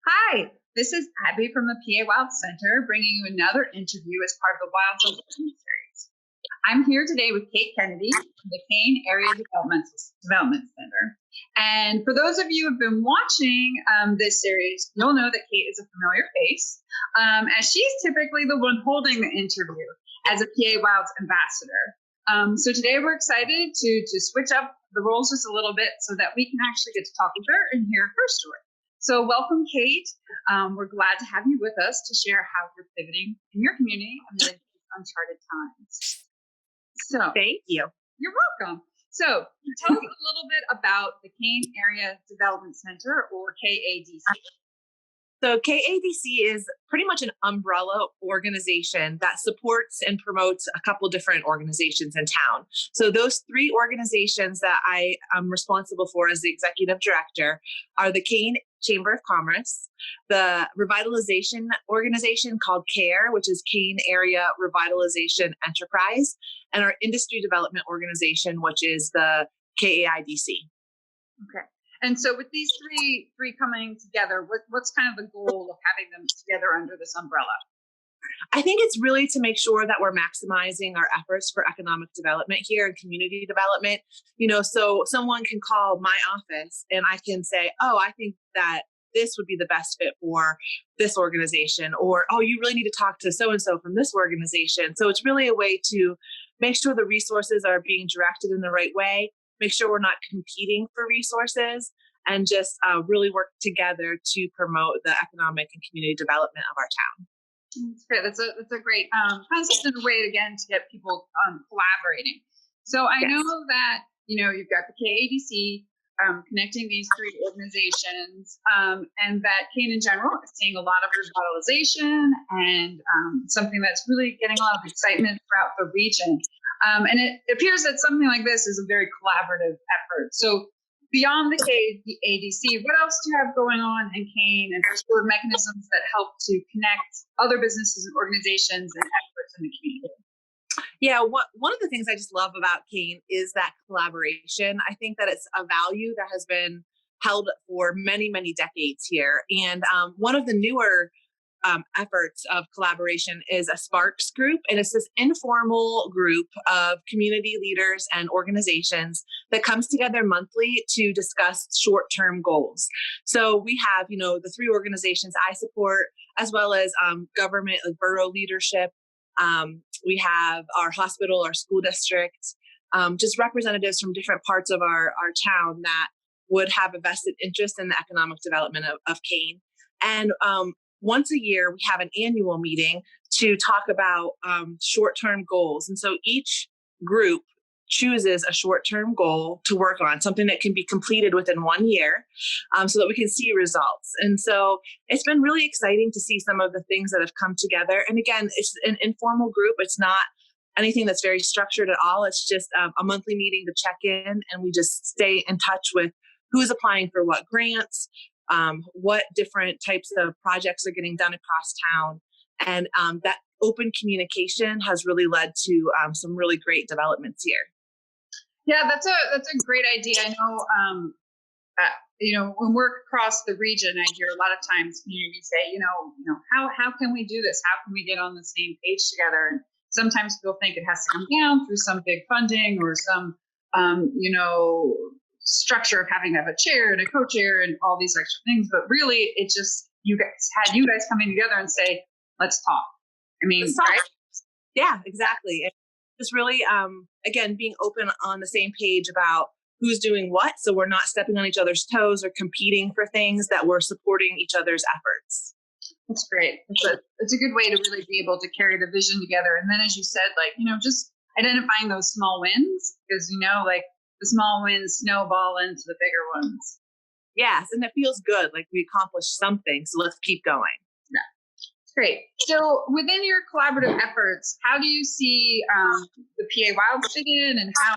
Hi, this is Abby from the PA Wild Center, bringing you another interview as part of the Wild Center series. I'm here today with Kate Kennedy from the Kane Area Development Center. And for those of you who have been watching this series, you'll know that Kate is a familiar face, as she's typically the one holding the interview as a PA Wilds ambassador. So today we're excited to switch up the roles just a little bit so that we can actually get to talk with her and hear her story. So welcome, Kate. We're glad to have you with us to share how you're pivoting in your community amid uncharted times. So thank you. You're welcome. So tell us a little bit about the Kane Area Development Center, or KADC. So KADC is pretty much an umbrella organization that supports and promotes a couple different organizations in town. So those three organizations that I am responsible for as the executive director are the Kane Chamber of Commerce, the revitalization organization called CARE, which is Kane Area Revitalization Enterprise, and our industry development organization, which is the KAIDC. Okay. And so with these three coming together, what's kind of the goal of having them together under this umbrella? I think it's really to make sure that we're maximizing our efforts for economic development here and community development. So someone can call my office and I can say, oh, I think that this would be the best fit for this organization, or, oh, you really need to talk to so-and-so from this organization. So it's really a way to make sure the resources are being directed in the right way, make sure we're not competing for resources, and just really work together to promote the economic and community development of our town. That's great. That's a great consistent way, again, to get people collaborating. So I know that, you've got the KADC connecting these three organizations, and that Kane in general is seeing a lot of revitalization and something that's really getting a lot of excitement throughout the region. And it appears that something like this is a very collaborative effort. So beyond the KADC, what else do you have going on in Kane, and sort of mechanisms that help to connect other businesses and organizations and efforts in the community? Yeah, one of the things I just love about Kane is that collaboration. I think that it's a value that has been held for many, many decades here. And one of the newer efforts of collaboration is a Sparks group. And it's this informal group of community leaders and organizations that comes together monthly to discuss short-term goals. So we have, the three organizations I support, as well as government, like borough leadership. We have our hospital, our school district, just representatives from different parts of our town that would have a vested interest in the economic development of Kane. And once a year, we have an annual meeting to talk about short-term goals. And so each group chooses a short-term goal to work on, something that can be completed within 1 year, so that we can see results. And so it's been really exciting to see some of the things that have come together. And again, it's an informal group. It's not anything that's very structured at all. It's just a monthly meeting to check in, and we just stay in touch with who's applying for what grants, what different types of projects are getting done across town. And that open communication has really led to some really great developments here. Yeah, that's a great idea. I know, when we're across the region, I hear a lot of times communities say, how can we do this? How can we get on the same page together? And sometimes people think it has to come down through some big funding or some, structure of having to have a chair and a co-chair and all these extra things. But really, it just you guys coming together and say, let's talk. I mean, right? Yeah, exactly. And just really, again, being open on the same page about who's doing what, so we're not stepping on each other's toes or competing for things, that we're supporting each other's efforts. That's great. It's a good way to really be able to carry the vision together. And then, as you said, just identifying those small wins, because, the small wins snowball into the bigger ones. Yes, and it feels good, like we accomplished something, so let's keep going. Yeah, great. So within your collaborative efforts, how do you see the PA Wilds fit in, and how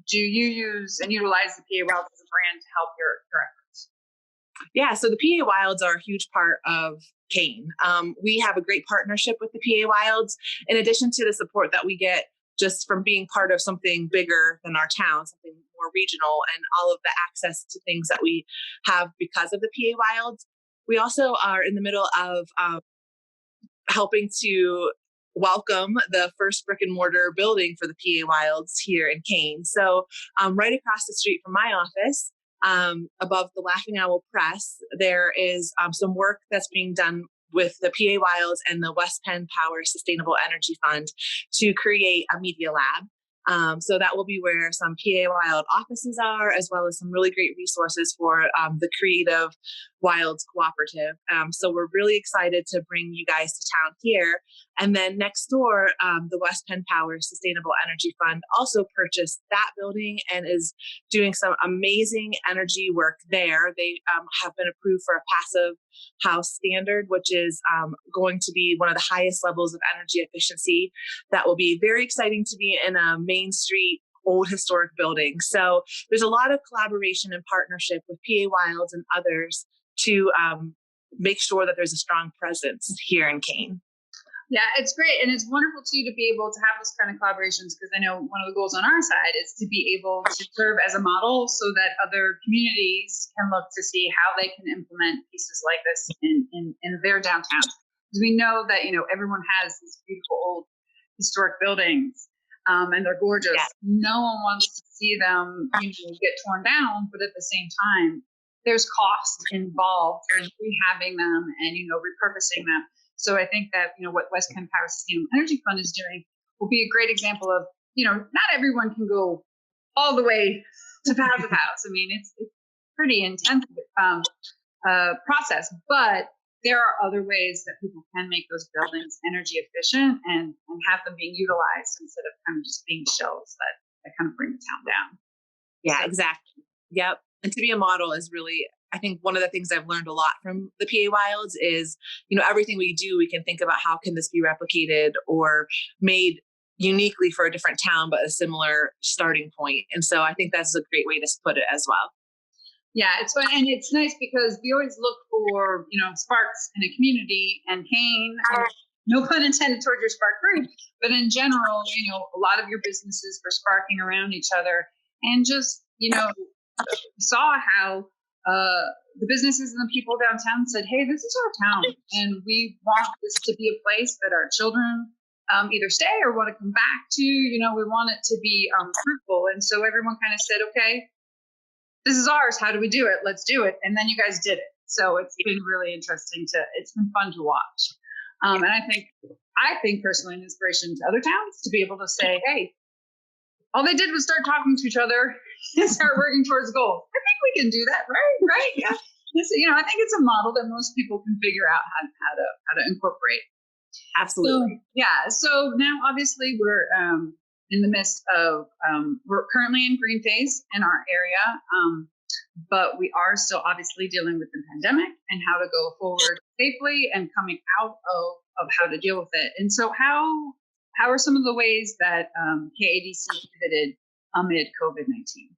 do you use and utilize the PA Wilds as a brand to help your efforts? Yeah, so the PA Wilds are a huge part of Kane. We have a great partnership with the PA Wilds, in addition to the support that we get just from being part of something bigger than our town, something more regional, and all of the access to things that we have because of the PA Wilds. we also are in the middle of helping to welcome the first brick and mortar building for the PA Wilds here in Kane. So right across the street from my office, above the Laughing Owl Press, there is some work that's being done with the PA Wilds and the West Penn Power Sustainable Energy Fund to create a media lab. So that will be where some PA Wild offices are, as well as some really great resources for the Creative Wilds Cooperative. So we're really excited to bring you guys to town here. And then next door, the West Penn Power Sustainable Energy Fund also purchased that building and is doing some amazing energy work there. They have been approved for a passive house standard, which is going to be one of the highest levels of energy efficiency. That will be very exciting to be in a Main Street old historic building. So there's a lot of collaboration and partnership with PA Wilds and others to make sure that there's a strong presence here in Kane. Yeah, it's great. And it's wonderful too to be able to have those kind of collaborations, because I know one of the goals on our side is to be able to serve as a model so that other communities can look to see how they can implement pieces like this in their downtowns. Because we know that, everyone has these beautiful old historic buildings, and they're gorgeous. Yeah. No one wants to see them, get torn down, but at the same time, there's costs involved in rehabbing them and, repurposing them. So I think that, what West Penn Power Sustainable Energy Fund is doing will be a great example of, not everyone can go all the way to passive house. I mean, it's pretty intense process, but there are other ways that people can make those buildings energy efficient and have them being utilized instead of kind of just being shells that kind of bring the town down. Yeah, so. Exactly. Yep. And to be a model is really, I think one of the things I've learned a lot from the PA Wilds is, everything we do, we can think about how can this be replicated or made uniquely for a different town, but a similar starting point. And so I think that's a great way to put it as well. Yeah, it's fun. And it's nice because we always look for, sparks in a community, and Kane, no pun intended towards your spark group, but in general, a lot of your businesses were sparking around each other, and just, saw how the businesses and the people downtown said, hey, this is our town, and we want this to be a place that our children either stay or want to come back to. We want it to be fruitful. And so everyone kind of said, okay, this is ours. How do we do it? Let's do it. And then you guys did it. So it's been really interesting it's been fun to watch. And I think personally an inspiration to other towns to be able to say, hey, all they did was start talking to each other and start working towards goals. I think we can do that, right? Yeah. I think it's a model that most people can figure out how to incorporate. Absolutely. So now obviously we're in the midst of, we're currently in green phase in our area, but we are still obviously dealing with the pandemic and how to go forward safely and coming out of how to deal with it. And so how are some of the ways that KADC pivoted amid COVID-19?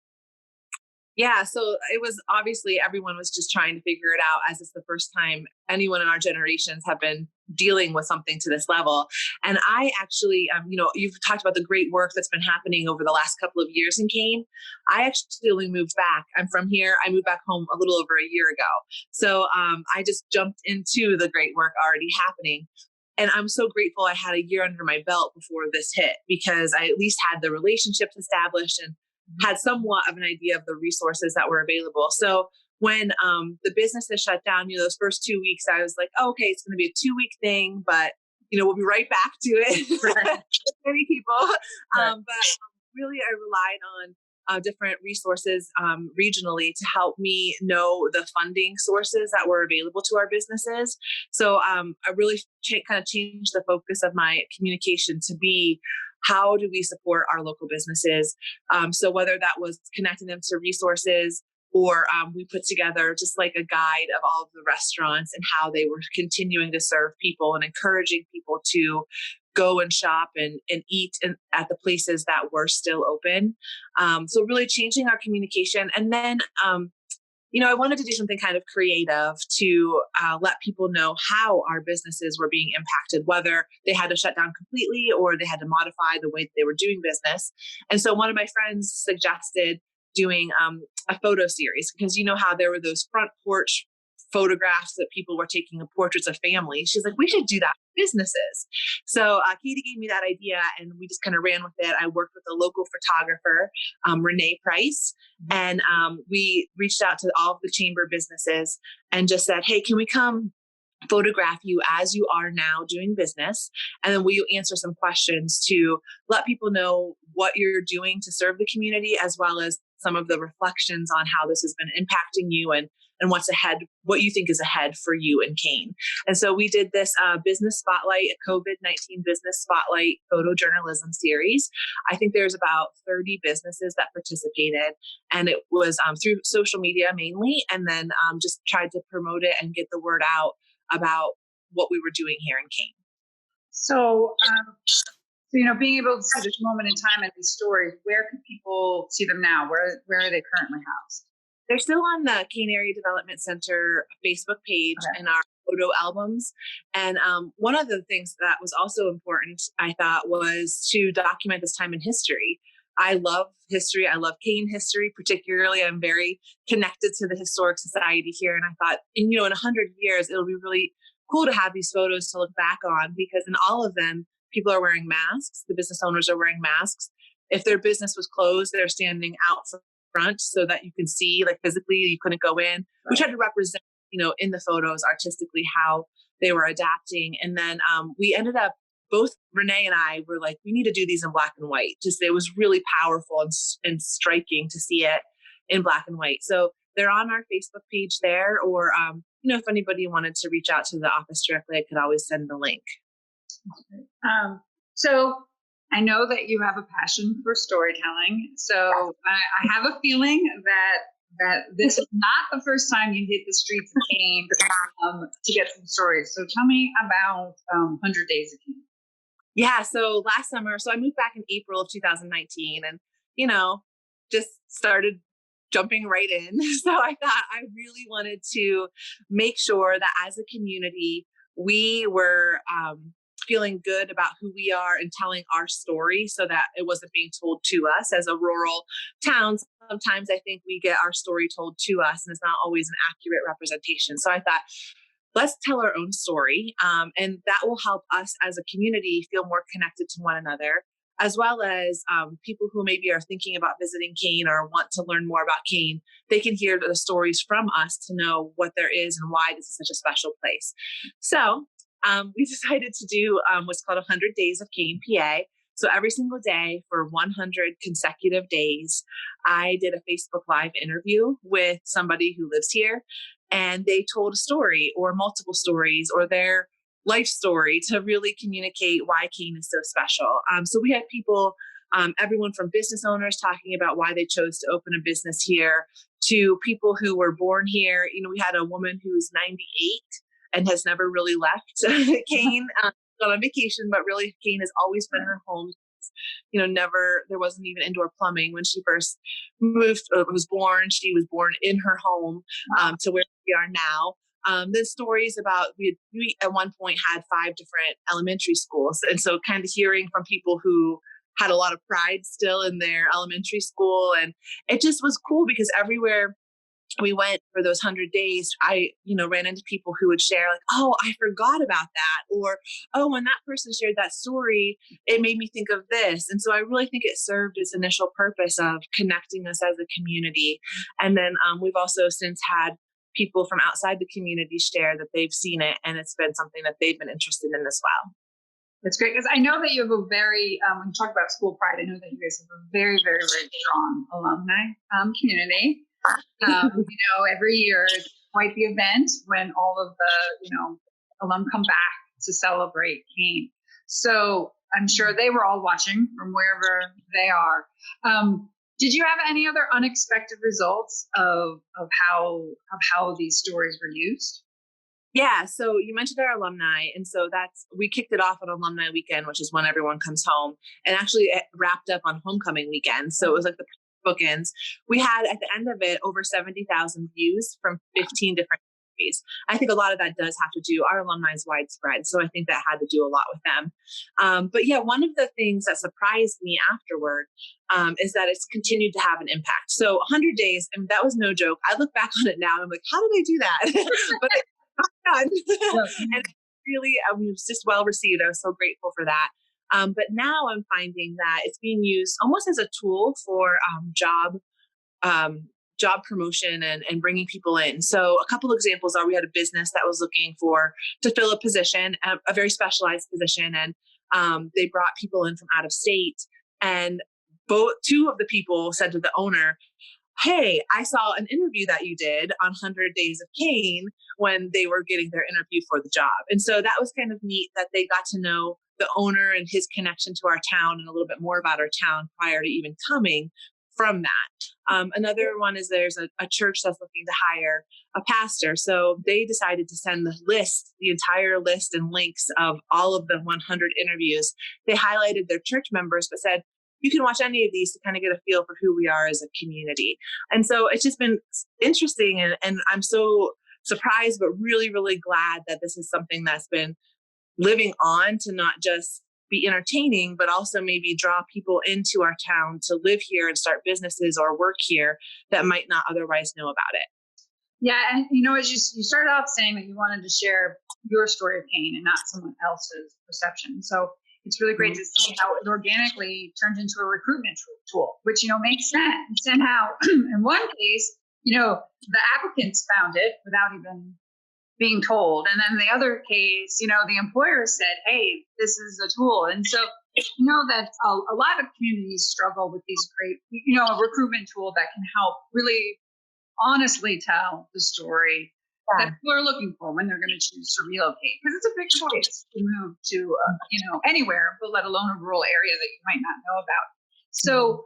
Yeah, so it was obviously everyone was just trying to figure it out, as it's the first time anyone in our generations have been dealing with something to this level. And I actually, you've talked about the great work that's been happening over the last couple of years in Kane. I actually moved back. I'm from here. I moved back home a little over a year ago. So I just jumped into the great work already happening. And I'm so grateful I had a year under my belt before this hit, because I at least had the relationships established and had somewhat of an idea of the resources that were available. So when the businesses shut down, those first 2 weeks, I was like, oh, okay, it's going to be a 2-week thing, but we'll be right back to it. Right. Many people, right. But really, I relied on different resources regionally to help me know the funding sources that were available to our businesses. So I really kind of changed the focus of my communication to be, how do we support our local businesses? So whether that was connecting them to resources, or we put together just like a guide of all of the restaurants and how they were continuing to serve people and encouraging people to go and shop and eat at the places that were still open. So really changing our communication. And then, I wanted to do something kind of creative to let people know how our businesses were being impacted, whether they had to shut down completely or they had to modify the way that they were doing business. And so one of my friends suggested doing a photo series, because how there were those front porch photographs that people were taking of portraits of families. She's like, we should do that for businesses. So Katie gave me that idea and we just kind of ran with it. I worked with a local photographer, Renee Price, and we reached out to all of the chamber businesses and just said, hey, can we come photograph you as you are now doing business? And then will you answer some questions to let people know what you're doing to serve the community, as well as some of the reflections on how this has been impacting you and what's ahead, what you think is ahead for you and Kane. And so we did this business spotlight, COVID-19 business spotlight photojournalism series. I think there's about 30 businesses that participated, and it was through social media mainly, and then just tried to promote it and get the word out about what we were doing here in Kane. So, being able to see this moment in time and these stories, where can people see them now? Where are they currently housed? They're still on the Kane Area Development Center Facebook page and our photo albums. And one of the things that was also important, I thought, was to document this time in history. I love history. I love Kane history, particularly. I'm very connected to the Historic Society here. And I thought, in 100 years, it'll be really cool to have these photos to look back on, because in all of them, people are wearing masks. The business owners are wearing masks. If their business was closed, they're standing out front so that you can see, like physically, you couldn't go in. We tried to represent, in the photos artistically how they were adapting. And then we ended up, both Renee and I were like, we need to do these in black and white. Just, it was really powerful and striking to see it in black and white. So they're on our Facebook page there, or, if anybody wanted to reach out to the office directly, I could always send the link. So I know that you have a passion for storytelling. So I have a feeling that this is not the first time you hit the streets of Kane to get some stories. So tell me about 100 Days of Kane. Yeah. So last summer, I moved back in April of 2019 and, just started jumping right in. So I thought I really wanted to make sure that as a community, we were feeling good about who we are and telling our story, so that it wasn't being told to us. As a rural town, sometimes I think we get our story told to us and it's not always an accurate representation. So I thought, let's tell our own story. And that will help us as a community feel more connected to one another, as well as people who maybe are thinking about visiting Kane or want to learn more about Kane. They can hear the stories from us to know what there is and why this is such a special place. So we decided to do what's called 100 Days of Kane, PA. So every single day for 100 consecutive days, I did a Facebook Live interview with somebody who lives here, and they told a story or multiple stories or their life story to really communicate why Kane is so special. So we had people, everyone from business owners talking about why they chose to open a business here, to people who were born here. We had a woman who was 98 and has never really left Kane, gone on vacation, but really Kane has always been her home. There wasn't even indoor plumbing when she first moved, was born. She was born in her home to where we are now. The stories about, we at one point had 5 different elementary schools. And so kind of hearing from people who had a lot of pride still in their elementary school. And it just was cool because everywhere we went for those 100 days, I, ran into people who would share like, oh, I forgot about that. Or, oh, when that person shared that story, it made me think of this. And so I really think it served its initial purpose of connecting us as a community. And then we've also since had people from outside the community share that they've seen it, and it's been something that they've been interested in as well. That's great, because I know that you have a very, when you talk about school pride, I know that you guys have a very, very, very strong alumni community. Every year it's quite the event when all of the, alum come back to celebrate Kane. So I'm sure they were all watching from wherever they are. Did you have any other unexpected results of how these stories were used? Yeah, so you mentioned our alumni, and so we kicked it off on Alumni Weekend, which is when everyone comes home, and actually it wrapped up on Homecoming Weekend. So it was like the bookends. We had at the end of it over 70,000 views from 15 different industries. I think a lot of that does have to do, our alumni is widespread. So I think that had to do a lot with them. But yeah, one of the things that surprised me afterward is that it's continued to have an impact. So 100 days, and that was no joke. I look back on it now and I'm like, how did I do that? But it got done. And really, it was just well received. I was so grateful for that. But now I'm finding that it's being used almost as a tool for job promotion and bringing people in. So a couple of examples are, we had a business that was looking to fill a position, a very specialized position, and they brought people in from out of state. And two of the people said to the owner, hey, I saw an interview that you did on 100 Days of Kane when they were getting their interview for the job. And so that was kind of neat that they got to know the owner and his connection to our town and a little bit more about our town prior to even coming from that. Another one is there's a church that's looking to hire a pastor. So they decided to send the entire list and links of all of the 100 interviews. They highlighted their church members, but said, you can watch any of these to kind of get a feel for who we are as a community. And so it's just been interesting. And I'm so surprised, but really, really glad that this is something that's been living on to not just be entertaining, but also maybe draw people into our town to live here and start businesses or work here that might not otherwise know about it. Yeah. And as you started off saying that you wanted to share your story of Kane and not someone else's perception. So it's really great to see how it organically turned into a recruitment tool, which, makes sense. And how in one case, the applicants found it without even being told. And then the other case, the employer said, hey, this is a tool. And so, that a lot of communities struggle with these great, a recruitment tool that can help really honestly tell the story that people are looking for when they're going to choose to relocate. Because it's a big choice to move to, anywhere, but let alone a rural area that you might not know about. So,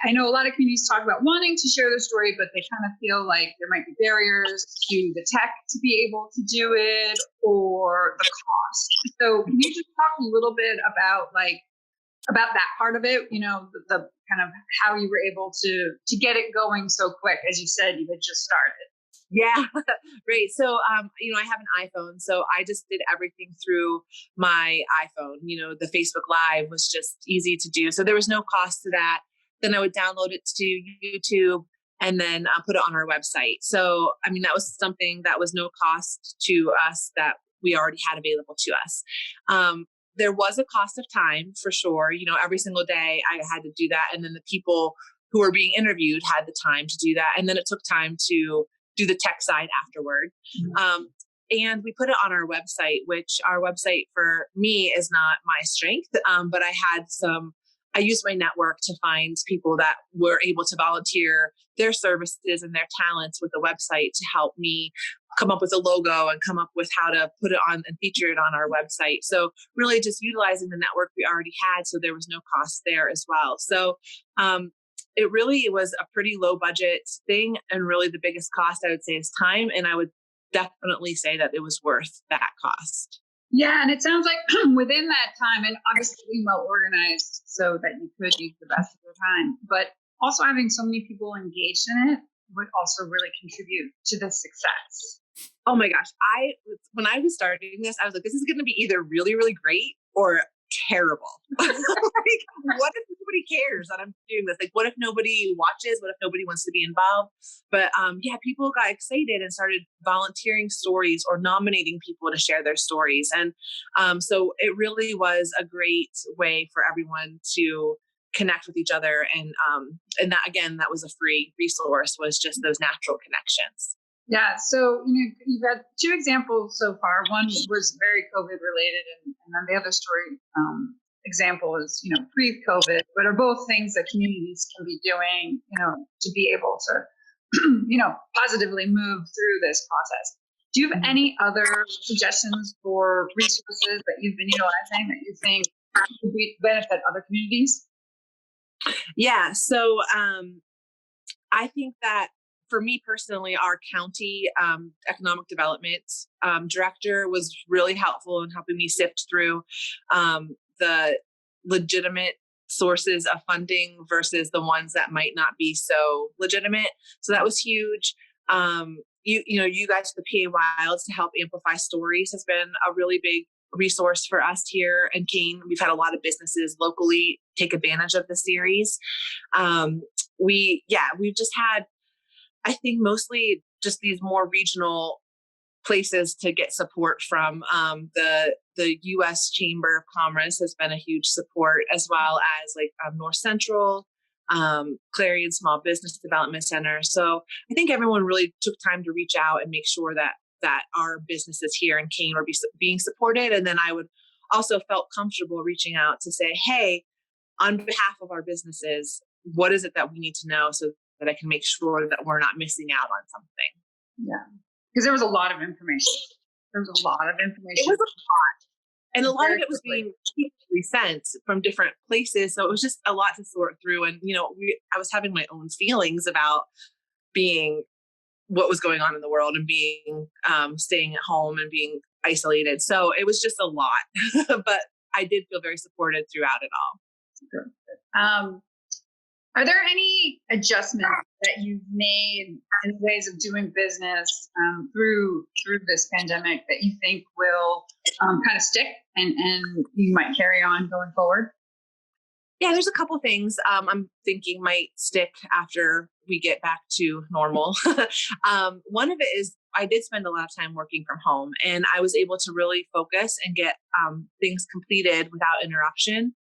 I know a lot of communities talk about wanting to share their story, but they kind of feel like there might be barriers to the tech to be able to do it or the cost. So can you just talk a little bit about that part of it, the kind of how you were able to get it going so quick? As you said, you had just started. Yeah, right. So, I have an iPhone, so I just did everything through my iPhone. The Facebook Live was just easy to do. So there was no cost to that. Then I would download it to YouTube and then put it on our website. So, that was something that was no cost to us that we already had available to us. There was a cost of time for sure. Every single day I had to do that. And then the people who were being interviewed had the time to do that. And then it took time to do the tech side afterward. And we put it on our website, which our website for me is not my strength. But I used my network to find people that were able to volunteer their services and their talents with the website to help me come up with a logo and come up with how to put it on and feature it on our website. So really just utilizing the network we already had. So there was no cost there as well. So, it really was a pretty low budget thing. And really the biggest cost I would say is time. And I would definitely say that it was worth that cost. Yeah. And it sounds like within that time, and obviously being well organized so that you could use the best of your time, but also having so many people engaged in it would also really contribute to the success. Oh my gosh. When I was starting this, I was like, this is going to be either really, really great or terrible. What if nobody cares that I'm doing this? What if nobody watches? What if nobody wants to be involved? But people got excited and started volunteering stories or nominating people to share their stories. And so it really was a great way for everyone to connect with each other. And that, again, that was a free resource, was just those natural connections. Yeah. So, you've had two examples so far. One was very COVID related, and then the other story example is, pre-COVID, but are both things that communities can be doing, to be able to, positively move through this process. Do you have any other suggestions for resources that you've been utilizing that you think could benefit other communities? Yeah. So I think that for me personally, our county economic development director was really helpful in helping me sift through the legitimate sources of funding versus the ones that might not be so legitimate. So that was huge. you guys, the PA Wilds, to help amplify stories has been a really big resource for us here in Kane. We've had a lot of businesses locally take advantage of the series. We've just had, I think, mostly just these more regional places to get support from. The U.S. Chamber of Commerce has been a huge support, as well as like North Central, Clarion Small Business Development Center. So I think everyone really took time to reach out and make sure that our businesses here in Kane were being supported. And then I would also felt comfortable reaching out to say, hey, on behalf of our businesses, what is it that we need to know so that I can make sure that we're not missing out on something? Yeah, because there was a lot of information. There was a lot of information. It was a lot. And a lot of it was being sent from different places. So it was just a lot to sort through. And, I was having my own feelings about being what was going on in the world and being staying at home and being isolated. So it was just a lot, but I did feel very supported throughout it all. Good. Are there any adjustments that you've made in ways of doing business through this pandemic that you think will kind of stick and you might carry on going forward? Yeah, there's a couple things I'm thinking might stick after we get back to normal. One of it is I did spend a lot of time working from home, and I was able to really focus and get things completed without interruption.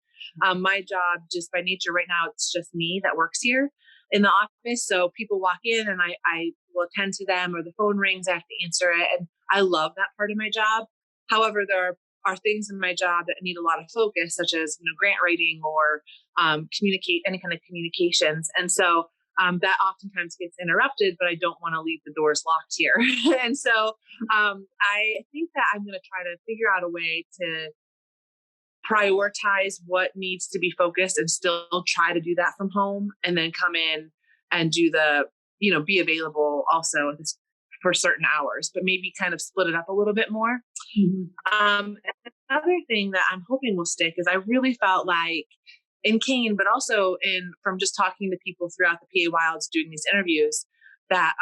My job, just by nature right now, it's just me that works here in the office. So people walk in and I will attend to them, or the phone rings, I have to answer it. And I love that part of my job. However, there are things in my job that need a lot of focus, such as grant writing or any kind of communications. And so that oftentimes gets interrupted, but I don't want to leave the doors locked here. And so I think that I'm going to try to figure out a way to prioritize what needs to be focused and still try to do that from home, and then come in and do be available also for certain hours, but maybe kind of split it up a little bit more. And another thing that I'm hoping will stick is I really felt like in Kane, but also from just talking to people throughout the PA Wilds doing these interviews, that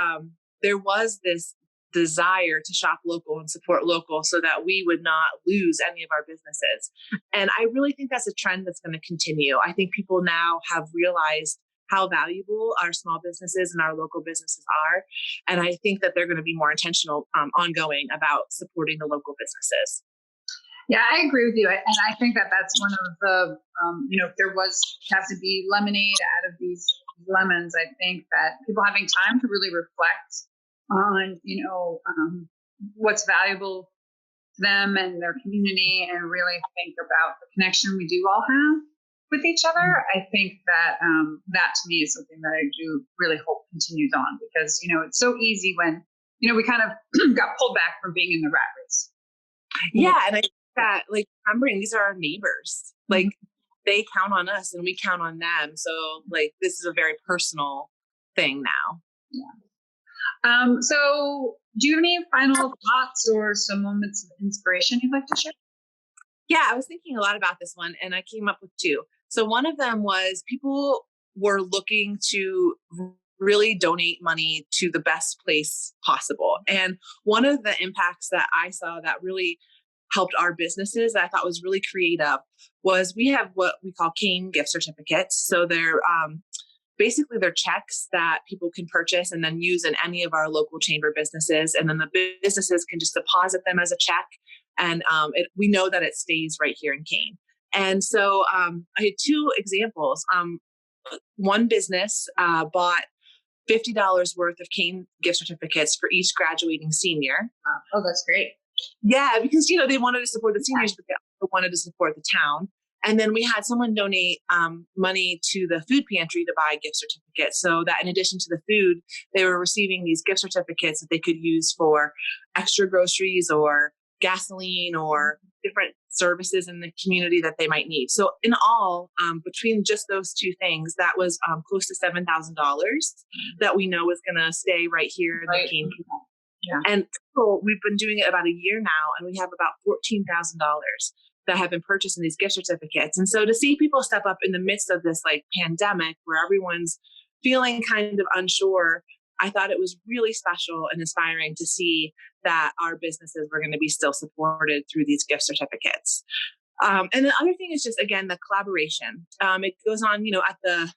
there was this desire to shop local and support local so that we would not lose any of our businesses. And I really think that's a trend that's going to continue. I think people now have realized how valuable our small businesses and our local businesses are. And I think that they're going to be more intentional ongoing about supporting the local businesses. Yeah, I agree with you. And I think that that's one of the, if there has to be lemonade out of these lemons, I think that people having time to really reflect on, what's valuable to them and their community, and really think about the connection we do all have with each other. I think that that to me is something that I do really hope continues on, because, it's so easy when, we kind of got pulled back from being in the rat race. Yeah. And I think that, remembering these are our neighbors, they count on us and we count on them. So this is a very personal thing now. Yeah. So do you have any final thoughts or some moments of inspiration you'd like to share? Yeah, I was thinking a lot about this one, and I came up with two. So one of them was people were looking to really donate money to the best place possible. And one of the impacts that I saw that really helped our businesses that I thought was really creative was we have what we call Kane gift certificates. So they're basically they're checks that people can purchase and then use in any of our local chamber businesses. And then the businesses can just deposit them as a check. And we know that it stays right here in Kane. And so I had two examples. One business bought $50 worth of Kane gift certificates for each graduating senior. Oh, that's great. Yeah, because, they wanted to support the seniors, but they also wanted to support the town. And then we had someone donate money to the food pantry to buy gift certificates, so that in addition to the food, they were receiving these gift certificates that they could use for extra groceries or gasoline or different services in the community that they might need. So in all, between just those two things, that was close to $7,000 that we know is going to stay right here in the Kane. Yeah. And so we've been doing it about a year now, and we have about $14,000 that have been purchased in these gift certificates. And so to see people step up in the midst of this pandemic where everyone's feeling kind of unsure, I thought it was really special and inspiring to see that our businesses were going to be still supported through these gift certificates. And the other thing is just, again, the collaboration. It goes on, at the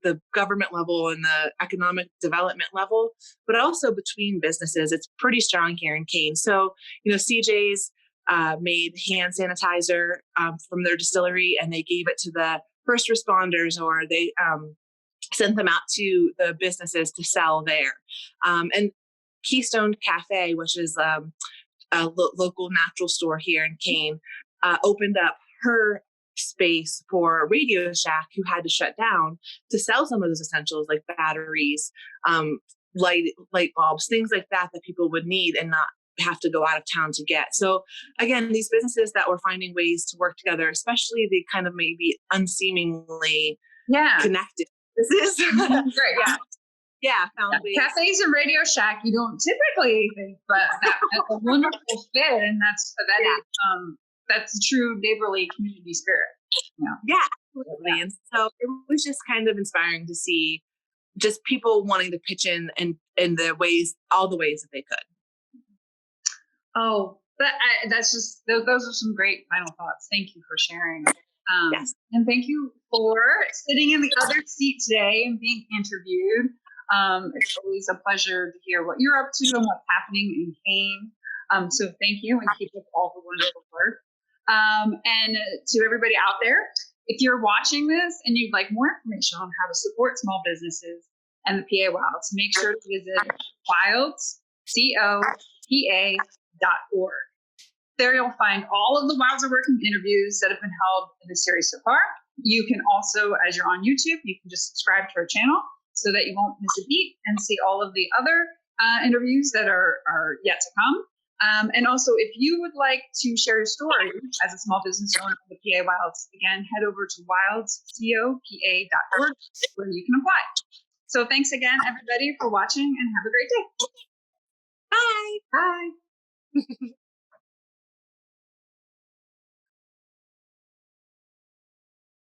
the government level and the economic development level, but also between businesses. It's pretty strong here in Kane. So, CJ's made hand sanitizer from their distillery, and they gave it to the first responders, or they sent them out to the businesses to sell there. And Keystone Cafe, which is a local natural store here in Kane, opened up her space for Radio Shack, who had to shut down, to sell some of those essentials like batteries, light bulbs, things like that people would need and not have to go out of town to get. So again, these businesses that were finding ways to work together, especially the kind of maybe unseemingly connected businesses. Great. Found ways. Cafes and Radio Shack, you don't typically think, but that's a wonderful fit, and that's a true neighborly community spirit. Yeah, absolutely. And so it was just kind of inspiring to see just people wanting to pitch in all the ways that they could. Oh, that's just, those are some great final thoughts. Thank you for sharing. Yes. And thank you for sitting in the other seat today and being interviewed. It's always a pleasure to hear what you're up to and what's happening in Kane. So thank you, and keep up all the wonderful work. And to everybody out there, if you're watching this and you'd like more information on how to support small businesses and the PA Wilds, make sure to visit Wilds, COPA.org. There you'll find all of the Wilds Are Working interviews that have been held in the series so far. You can also, as you're on YouTube, you can just subscribe to our channel so that you won't miss a beat and see all of the other interviews that are yet to come. And also, if you would like to share your story as a small business owner of the PA Wilds, again, head over to wildscopa.org where you can apply. So thanks again, everybody, for watching, and have a great day. Bye. Bye.